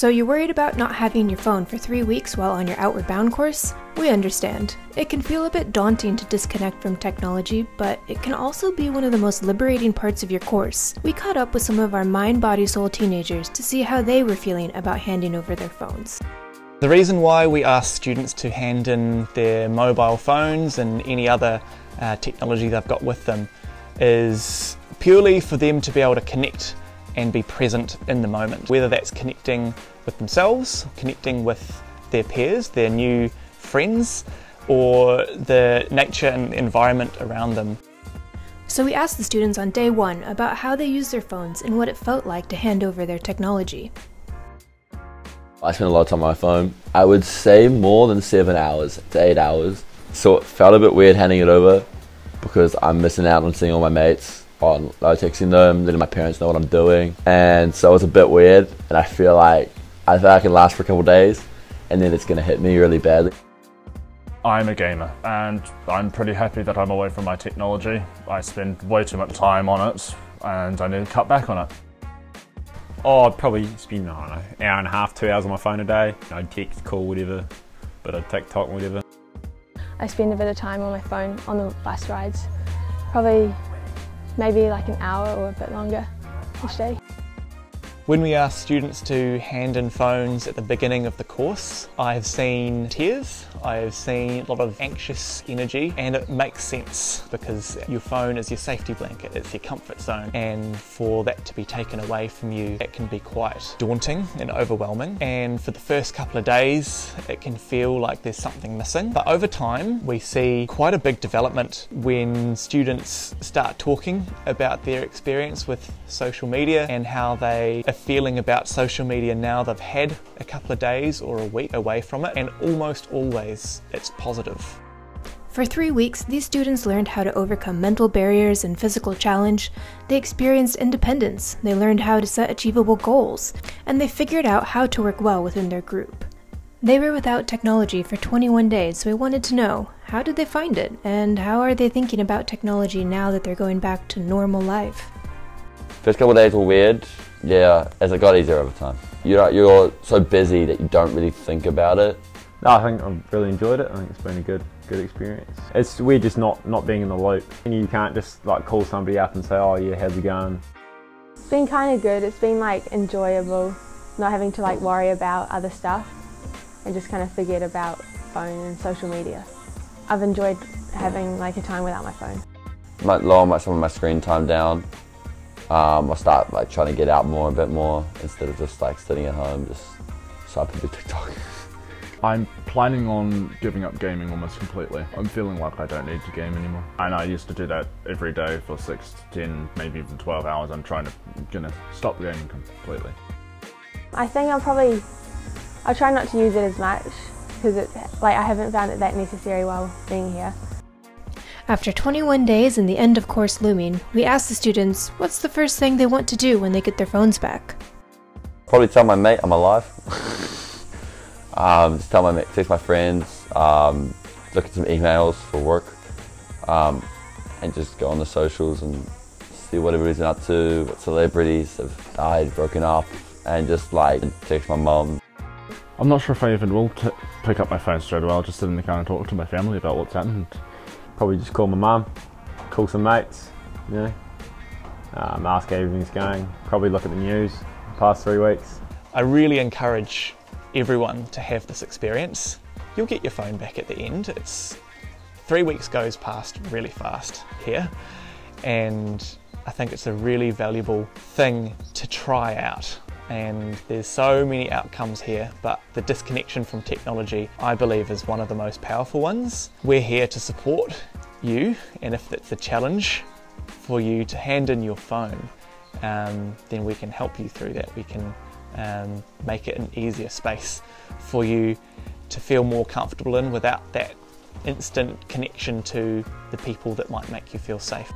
So you're worried about not having your phone for 3 weeks while on your Outward Bound course? We understand. It can feel a bit daunting to disconnect from technology, but it can also be one of the most liberating parts of your course. We caught up with some of our mind, body, soul teenagers to see how they were feeling about handing over their phones. The reason why we ask students to hand in their mobile phones and any other technology they've got with them is purely for them to be able to connect and be present in the moment. Whether that's connecting with themselves, connecting with their peers, their new friends, or the nature and environment around them. So we asked the students on day one about how they use their phones and what it felt like to hand over their technology. I spend a lot of time on my phone. I would say more than 7 hours to 8 hours. So it felt a bit weird handing it over because I'm missing out on seeing all my mates, on texting them, letting my parents know what I'm doing. And so it's a bit weird, and I feel like I can last for a couple of days and then it's gonna hit me really badly. I'm a gamer and I'm pretty happy that I'm away from my technology. I spend way too much time on it and I need to cut back on it. Oh, I'd probably spend, I don't know, an hour and a half, 2 hours on my phone a day. I'd text, call, whatever, bit of TikTok, whatever. I spend a bit of time on my phone on the bus rides, probably maybe like an hour or a bit longer each day. When we ask students to hand in phones at the beginning of the course, I've seen tears, I've seen a lot of anxious energy, and it makes sense because your phone is your safety blanket, it's your comfort zone, and for that to be taken away from you, it can be quite daunting and overwhelming. And for the first couple of days, it can feel like there's something missing. But over time, we see quite a big development when students start talking about their experience with social media and how they are feeling about social media now they've had a couple of days or a week away from it, and almost always it's positive. For 3 weeks, these students learned how to overcome mental barriers and physical challenge. They experienced independence, they learned how to set achievable goals, and they figured out how to work well within their group. They were without technology for 21 days, so we wanted to know, how did they find it, and how are they thinking about technology now that they're going back to normal life? First couple of days were weird. Yeah, as it got easier over time. You're so busy that you don't really think about it. No, I think I've really enjoyed it. I think it's been a good experience. It's weird just not being in the loop. And you can't just like call somebody up and say, oh yeah, how's it going? It's been kind of good. It's been like enjoyable, not having to like worry about other stuff and just kind of forget about phone and social media. I've enjoyed having like a time without my phone. Might lower some of my screen time down. I'll start like trying to get out a bit more instead of just like sitting at home, just swiping through TikTok. I'm planning on giving up gaming almost completely. I'm feeling like I don't need to game anymore. And I used to do that every day for 6 to 10, maybe even 12 hours. I'm gonna stop gaming completely. I think I'll try not to use it as much because I haven't found it that necessary while being here. After 21 days and the end of course looming, we asked the students what's the first thing they want to do when they get their phones back. Probably tell my mate I'm alive. Just tell my mate, text my friends, look at some emails for work, and just go on the socials and see what everybody's been up to, what celebrities have died, broken up, and just like text my mum. I'm not sure if I even will pick up my phone straight away. I'll just sit in the car and talk to my family about what's happened. Probably just call my mum, call some mates, you know, ask how everything's going, probably look at the news the past 3 weeks. I really encourage everyone to have this experience. You'll get your phone back at the end. 3 weeks goes past really fast here, and I think it's a really valuable thing to try out. And there's so many outcomes here, but the disconnection from technology, I believe, is one of the most powerful ones. We're here to support you, and if it's a challenge for you to hand in your phone, then we can help you through that. We can make it an easier space for you to feel more comfortable in without that instant connection to the people that might make you feel safe.